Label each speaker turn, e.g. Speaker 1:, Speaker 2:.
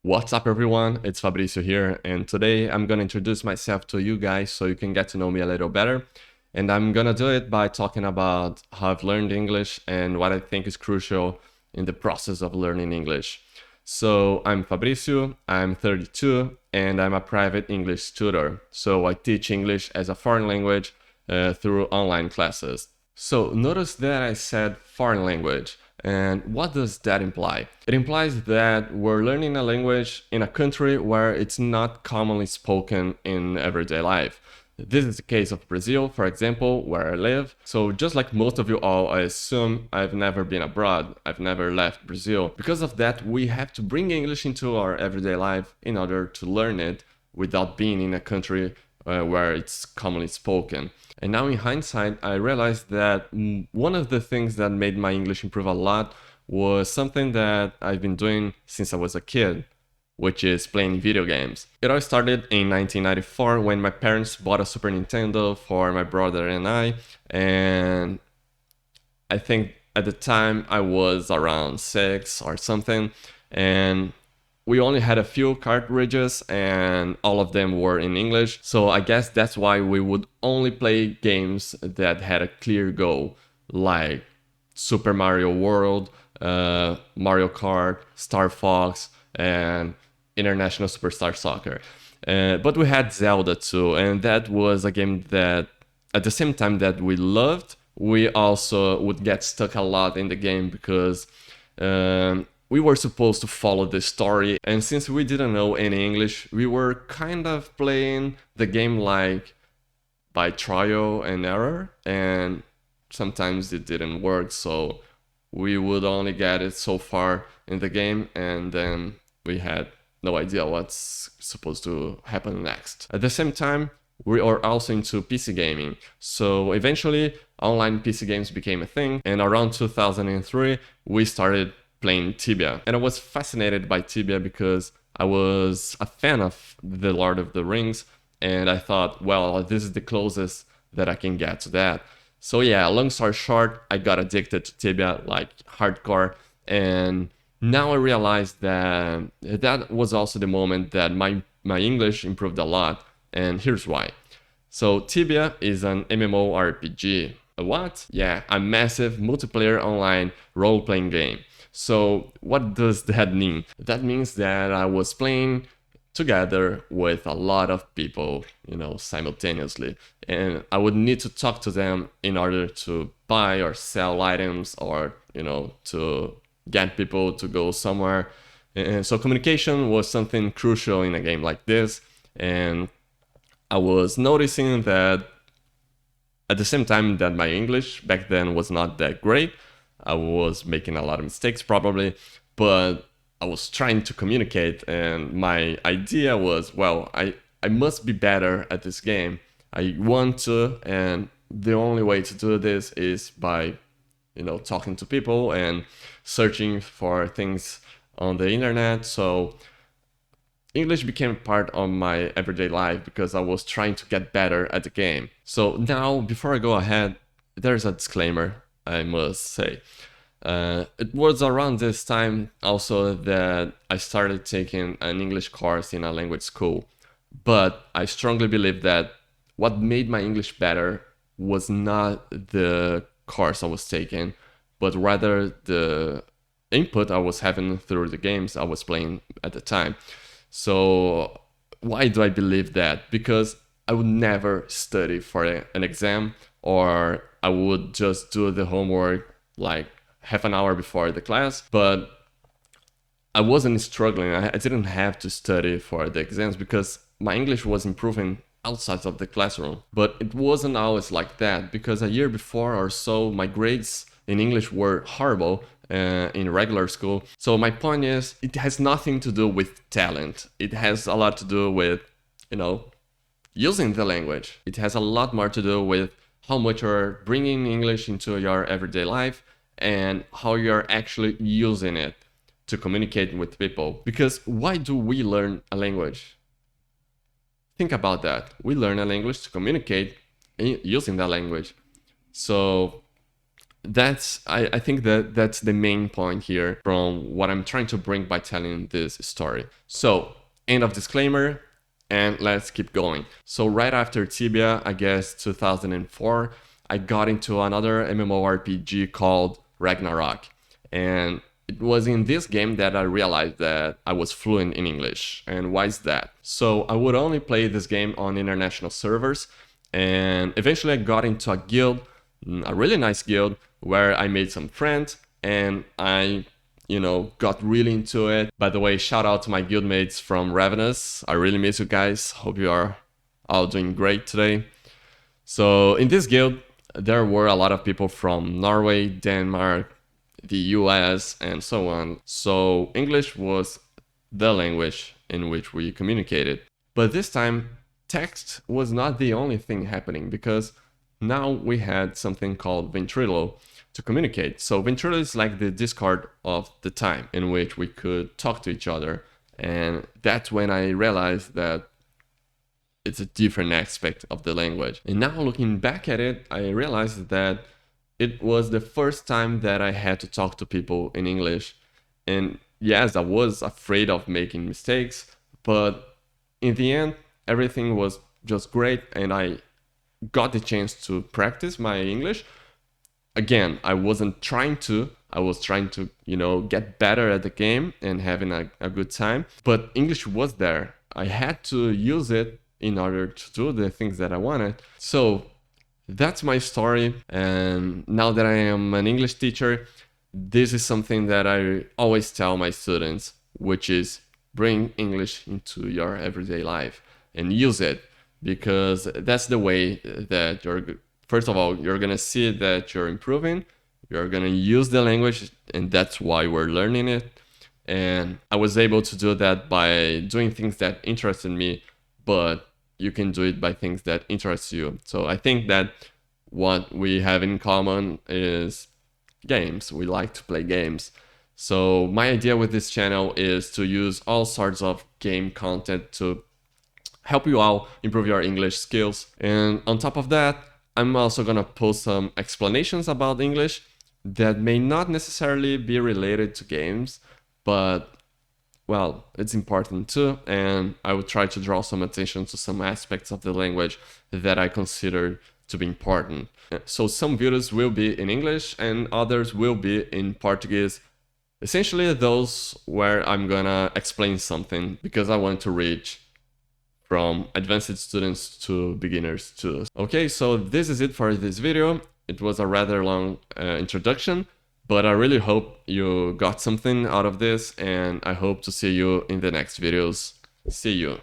Speaker 1: What's up everyone, it's Fabrício here, and today I'm gonna introduce myself to you guys so you can get to know me a little better. And I'm gonna do it by talking about how I've learned English and what I think is crucial in the process of learning English. So I'm Fabrício, I'm 32, and I'm a private English tutor. So I teach English as a foreign language through online classes. So notice that I said foreign language. And what does that imply? It implies that we're learning a language in a country where it's not commonly spoken in everyday life. This is the case of Brazil, for example, where I live. So just like most of you all, I assume I've never been abroad. I've never left Brazil. Because of that, we have to bring English into our everyday life in order to learn it without being in a country where it's commonly spoken. And now in hindsight, I realized that one of the things that made my English improve a lot was something that I've been doing since I was a kid, which is playing video games. It all started in 1994 when my parents bought a Super Nintendo for my brother and and I think at the time I was around 6 or something, and we only had a few cartridges and all of them were in English. So I guess that's why we would only play games that had a clear goal, like Super Mario World, Mario Kart, Star Fox, and International Superstar Soccer. But we had Zelda too, and that was a game that at the same time that we loved, we also would get stuck a lot in the game because we were supposed to follow the story, and since we didn't know any English, we were kind of playing the game like by trial and error, and sometimes it didn't work, so we would only get it so far in the game, and then we had no idea what's supposed to happen next. At the same time, we are also into PC gaming, so eventually online PC games became a thing, and around 2003 we started playing Tibia. And I was fascinated by Tibia because I was a fan of The Lord of the Rings, and I thought, well, this is the closest that I can get to that. So yeah, long story short, I got addicted to Tibia like hardcore, and now I realized that that was also the moment that my English improved a lot, and here's why. So Tibia is an MMORPG. A what? Yeah, a massive multiplayer online role-playing game. So what does that mean? That means that I was playing together with a lot of people, simultaneously. And I would need to talk to them in order to buy or sell items or, to get people to go somewhere. And so communication was something crucial in a game like this. And I was noticing that at the same time that my English back then was not that great, I was making a lot of mistakes probably, but I was trying to communicate, and my idea was, well, I must be better at this game. I want to, and the only way to do this is by, talking to people and searching for things on the internet. So English became part of my everyday life because I was trying to get better at the game. So now, before I go ahead, there's a disclaimer I must say. It was around this time also that I started taking an English course in a language school. But I strongly believe that what made my English better was not the course I was taking, but rather the input I was having through the games I was playing at the time. So why do I believe that? Because I would never study for an exam, or I would just do the homework like half an hour before the class, but I wasn't struggling. I didn't have to study for the exams because my English was improving outside of the classroom. But it wasn't always like that, because a year before or so, my grades in English were horrible in regular school. So my point is, it has nothing to do with talent. It has a lot to do with, using the language. It has a lot more to do with how much you're bringing English into your everyday life and how you're actually using it to communicate with people. Because why do we learn a language? Think about that. We learn a language to communicate using that language. So I think that that's the main point here from what I'm trying to bring by telling this story. So, end of disclaimer, and let's keep going. So right after Tibia, I guess 2004, I got into another MMORPG called Ragnarok. And it was in this game that I realized that I was fluent in English. And why is that? So I would only play this game on international servers, and eventually I got into a guild, a really nice guild, where I made some friends, and I got really into it. By the way, shout out to my guildmates from Ravenous. I really miss you guys. Hope you are all doing great today. So in this guild, there were a lot of people from Norway, Denmark, the US, and so on. So English was the language in which we communicated. But this time, text was not the only thing happening, because now we had something called Ventrilo to communicate. So Ventrilo is like the Discord of the time, in which we could talk to each other. And that's when I realized that it's a different aspect of the language. And now looking back at it, I realized that it was the first time that I had to talk to people in English. And yes, I was afraid of making mistakes, but in the end, everything was just great, and I got the chance to practice my English. Again, I wasn't trying to, I was trying to, get better at the game and having a good time, but English was there. I had to use it in order to do the things that I wanted. So that's my story. And now that I am an English teacher, this is something that I always tell my students, which is bring English into your everyday life and use it, because that's the way that first of all, you're gonna see that you're improving, you're gonna use the language, and that's why we're learning it. And I was able to do that by doing things that interested me, but you can do it by things that interest you. So I think that what we have in common is games. We like to play games. So my idea with this channel is to use all sorts of game content to help you all improve your English skills. And on top of that, I'm also gonna post some explanations about English that may not necessarily be related to games, but well, it's important too, and I would try to draw some attention to some aspects of the language that I consider to be important. So some videos will be in English and others will be in Portuguese. Essentially those where I'm gonna explain something, because I want to reach from advanced students to beginners too. Okay, so this is it for this video. It was a rather long introduction, but I really hope you got something out of this, and I hope to see you in the next videos. See you.